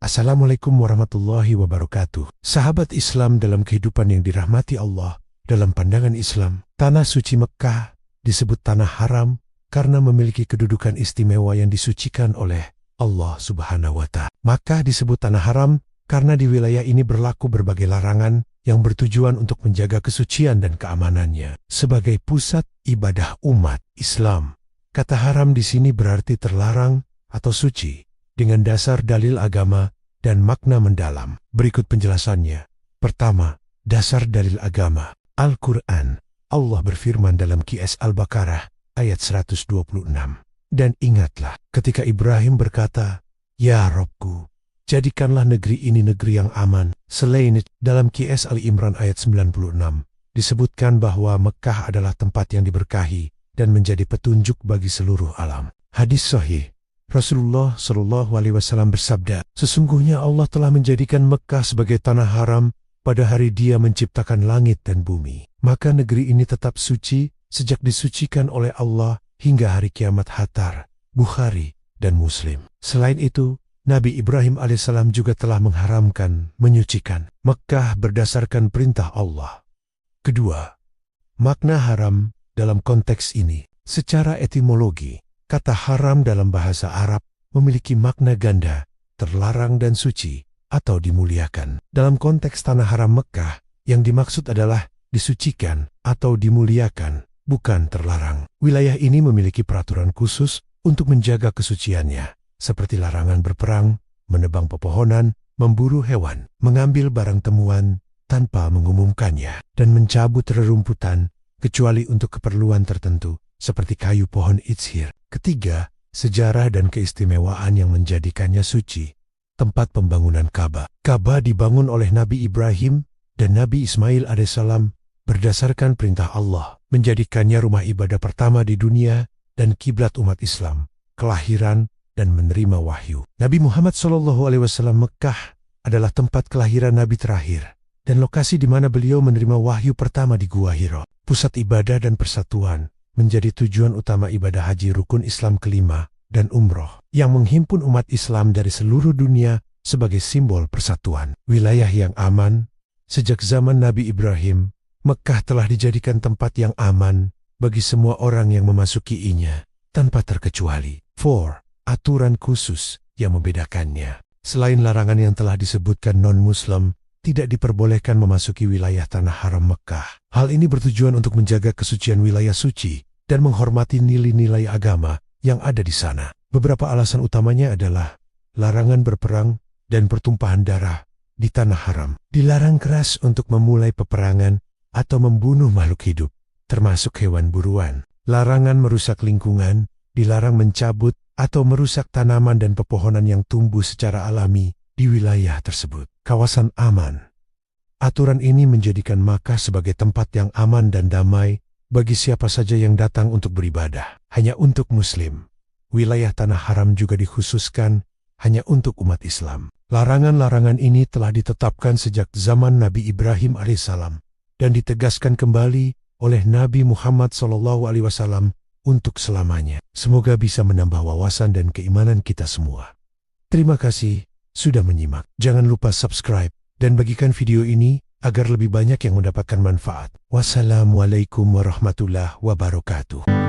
Assalamualaikum warahmatullahi wabarakatuh. Sahabat Islam dalam kehidupan yang dirahmati Allah, dalam pandangan Islam, tanah suci Mekkah disebut tanah haram karena memiliki kedudukan istimewa yang disucikan oleh Allah Subhanahu wa Ta'ala. Makkah disebut tanah haram karena di wilayah ini berlaku berbagai larangan yang bertujuan untuk menjaga kesucian dan keamanannya. Sebagai pusat ibadah umat Islam, kata haram di sini berarti terlarang atau suci dengan dasar dalil agama dan makna mendalam. Berikut penjelasannya. Pertama, dasar dalil agama. Al-Quran. Allah berfirman dalam QS Al-Baqarah ayat 126. Dan ingatlah ketika Ibrahim berkata, "Ya Robku, jadikanlah negeri ini negeri yang aman." Selain itu, dalam QS Al-Imran ayat 96, disebutkan bahwa Mekkah adalah tempat yang diberkahi dan menjadi petunjuk bagi seluruh alam. Hadis sahih. Rasulullah Shallallahu Alaihi Wasallam bersabda, "Sesungguhnya Allah telah menjadikan Mekkah sebagai tanah haram pada hari Dia menciptakan langit dan bumi. Maka negeri ini tetap suci sejak disucikan oleh Allah hingga hari kiamat." Hatar, Bukhari, dan Muslim. Selain itu, Nabi Ibrahim alaihissalam juga telah mengharamkan, menyucikan Mekkah berdasarkan perintah Allah. Kedua, makna haram dalam konteks ini. Secara etimologi, kata haram dalam bahasa Arab memiliki makna ganda, terlarang dan suci, atau dimuliakan. Dalam konteks tanah haram Mekkah, yang dimaksud adalah disucikan atau dimuliakan, bukan terlarang. Wilayah ini memiliki peraturan khusus untuk menjaga kesuciannya, seperti larangan berperang, menebang pepohonan, memburu hewan, mengambil barang temuan tanpa mengumumkannya, dan mencabut rerumputan kecuali untuk keperluan tertentu, seperti kayu pohon ijzir. Ketiga, sejarah dan keistimewaan yang menjadikannya suci. Tempat pembangunan Ka'bah. Ka'bah dibangun oleh Nabi Ibrahim dan Nabi Ismail alaihissalam berdasarkan perintah Allah, menjadikannya rumah ibadah pertama di dunia dan kiblat umat Islam, kelahiran dan menerima wahyu. Nabi Muhammad SAW Mekkah adalah tempat kelahiran Nabi terakhir dan lokasi di mana beliau menerima wahyu pertama di Gua Hira. Pusat ibadah dan persatuan menjadi tujuan utama ibadah haji rukun Islam kelima dan umroh yang menghimpun umat Islam dari seluruh dunia sebagai simbol persatuan. Wilayah yang aman. Sejak zaman Nabi Ibrahim, Mekkah telah dijadikan tempat yang aman bagi semua orang yang memasukinya tanpa terkecuali. 4. Aturan khusus yang membedakannya. Selain larangan yang telah disebutkan, non-Muslim tidak diperbolehkan memasuki wilayah tanah haram Mekkah. Hal ini bertujuan untuk menjaga kesucian wilayah suci dan menghormati nilai-nilai agama yang ada di sana. Beberapa alasan utamanya adalah larangan berperang dan pertumpahan darah di tanah haram. Dilarang keras untuk memulai peperangan atau membunuh makhluk hidup, termasuk hewan buruan. Larangan merusak lingkungan, dilarang mencabut atau merusak tanaman dan pepohonan yang tumbuh secara alami di wilayah tersebut. Kawasan aman. Aturan ini menjadikan Makkah sebagai tempat yang aman dan damai bagi siapa saja yang datang untuk beribadah. Hanya untuk Muslim. Wilayah tanah haram juga dikhususkan hanya untuk umat Islam. Larangan-larangan ini telah ditetapkan sejak zaman Nabi Ibrahim alaihissalam dan ditegaskan kembali oleh Nabi Muhammad SAW untuk selamanya. Semoga bisa menambah wawasan dan keimanan kita semua. Terima kasih sudah menyimak. Jangan lupa subscribe dan bagikan video ini agar lebih banyak yang mendapatkan manfaat. Wassalamualaikum warahmatullahi wabarakatuh.